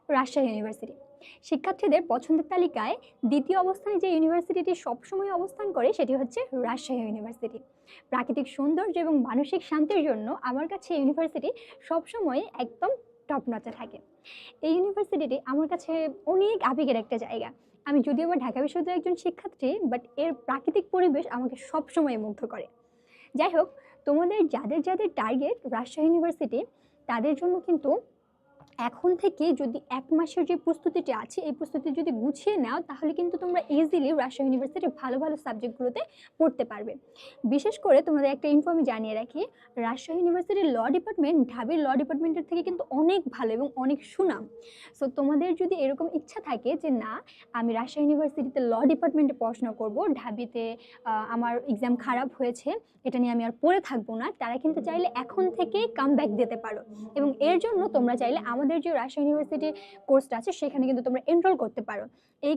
Rajshahi university শিক্ষার্থীদের পছন্দের তালিকায় দ্বিতীয় অবস্থানে যে ইউনিভার্সিটিটি সবসময় অবস্থান করে সেটি হচ্ছে রাজশাহী ইউনিভার্সিটি। প্রাকৃতিক সৌন্দর্য এবং মানসিক শান্তির জন্য আমার কাছে এই ইউনিভার্সিটি সবসময় একদম টপ নচে থাকে। এই ইউনিভার্সিটিটি আমার কাছে অনেক আবেগের একটা জায়গা। আমি যদিও বা ঢাকা বিশ্ববিদ্যালয়ের একজন শিক্ষার্থী, বাট এর প্রাকৃতিক পরিবেশ আমাকে সবসময় মুগ্ধ করে। যাই হোক, তোমাদের যাদের যাদের টার্গেট রাজশাহী ইউনিভার্সিটি, তাদের জন্য কিন্তু এখন থেকে যদি 1 মাসের যে প্রস্তুতিটি আছে এই প্রস্তুতি যদি গুছিয়ে নাও তাহলে কিন্তু তোমরা ইজিলি রাজশাহী ইউনিভার্সিটির ভালো ভালো সাবজেক্টগুলোতে পড়তে পারবে। বিশেষ করে তোমাদের একটা ইনফো আমি জানিয়ে রাখি, রাজশাহী ইউনিভার্সিটির ল ডিপার্টমেন্ট ঢাবির ল ডিপার্টমেন্টের থেকে কিন্তু অনেক ভালো এবং অনেক সুনাম। সো তোমাদের যদি এরকম ইচ্ছা থাকে যে না, আমি রাজশাহী ইউনিভার্সিটিতে ল ডিপার্টমেন্টে পড়াশোনা করব, ঢাবিতে আমার এক্সাম খারাপ হয়েছে, এটা নিয়ে আমি আর পড়ে থাকবো না, তারা কিন্তু চাইলে এখন থেকেই কাম ব্যাক দিতে পারো। এবং এর জন্য তোমরা চাইলে আমাদের যে রাজশাহী ইউনিভার্সিটি কোর্সটা আছে সেখানে কিন্তু তোমরা এনরোল করতে পারো। এই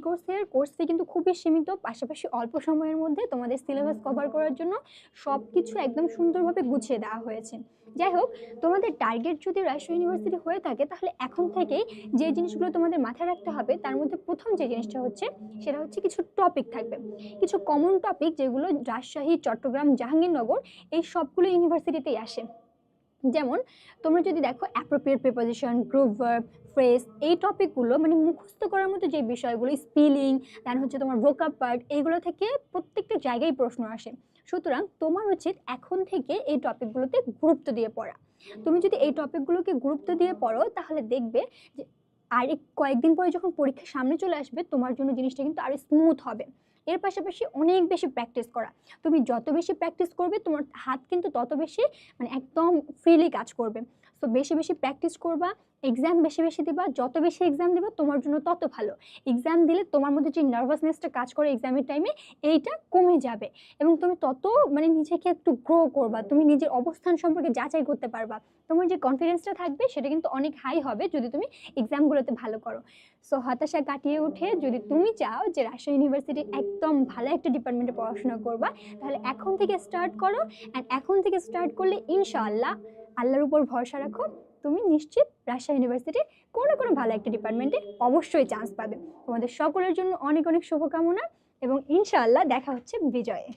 কোর্স ফি কিন্তু খুবই সীমিত, পাশাপাশি অল্প সময়ের মধ্যে তোমাদের সিলেবাস কভার করার জন্য সব কিছু একদম সুন্দরভাবে গুছিয়ে দেওয়া হয়েছে। যাই হোক, তোমাদের টার্গেট যদি রাজশাহী ইউনিভার্সিটি হয়ে থাকে তাহলে এখন থেকেই যে জিনিসগুলো তোমাদের মাথায় রাখতে হবে তার মধ্যে প্রথম যে জিনিসটা হচ্ছে সেটা হচ্ছে কিছু টপিক থাকবে, কিছু কমন টপিক যেগুলো রাজশাহী, চট্টগ্রাম, জাহাঙ্গীরনগর এই সবগুলো ইউনিভার্সিটিতেই আসে। যেমন তোমরা যদি দেখো appropriate preposition, group verb, phrase, এই টপিকগুলো মানে মুখস্থ করার মতো যে বিষয়গুলো, স্পেলিং, দেন হচ্ছে তোমার ভোকাব পার্ট, এইগুলো থেকে প্রত্যেকটা জায়গায় প্রশ্ন আসে। সুতরাং তোমার উচিত এখন থেকে এই টপিকগুলোতে গুরুত্ব দিয়ে পড়া। তুমি যদি এই টপিকগুলোকে গুরুত্ব দিয়ে পড়ো তাহলে দেখবে যে আর কয়েকদিন পরে যখন পরীক্ষা সামনে চলে আসবে তোমার জন্য জিনিসটা কিন্তু আরো স্মুথ হবে। এর পাশাপাশি অনেক বেশি প্র্যাকটিস করা। তুমি যত বেশি প্র্যাকটিস করবে তোমার হাত কিন্তু তত বেশি মানে একদম ফ্রিলি কাজ করবে। সো বেশি বেশি প্র্যাকটিস করবা, এক্সাম বেশি বেশি দিবা, যত বেশি এক্সাম দিবা তোমার জন্য তত ভালো। এক্সাম দিলে তোমার মধ্যে যে নার্ভাসনেসটা কাজ করে এক্সামের টাইমে, এইটা কমে যাবে এবং তুমি তত মানে নিজেকে একটু গ্রো করবা, তুমি নিজের অবস্থান সম্পর্কে যাচাই করতে পারবা। তোমার যে কনফিডেন্সটা থাকবে সেটা কিন্তু অনেক হাই হবে যদি তুমি এক্সামগুলোতে ভালো করো। সো হতাশা কাটিয়ে উঠে যদি তুমি চাও যে রাজশাহী ইউনিভার্সিটির একদম ভালো একটা ডিপার্টমেন্টে পড়াশোনা করবা, তাহলে এখন থেকে স্টার্ট করো। অ্যান্ড এখন থেকে স্টার্ট করলে ইনশাআল্লাহ, আল্লাহর উপর ভরসা রাখো, তুমি নিশ্চিত রাজশাহী ইউনিভার্সিটির কোনো কোনো ভালো একটা ডিপার্টমেন্টে অবশ্যই চান্স পাবে। তোমাদের সকলের জন্য অনেক অনেক শুভকামনা এবং ইনশাআল্লাহ দেখা হচ্ছে বিজয়ে।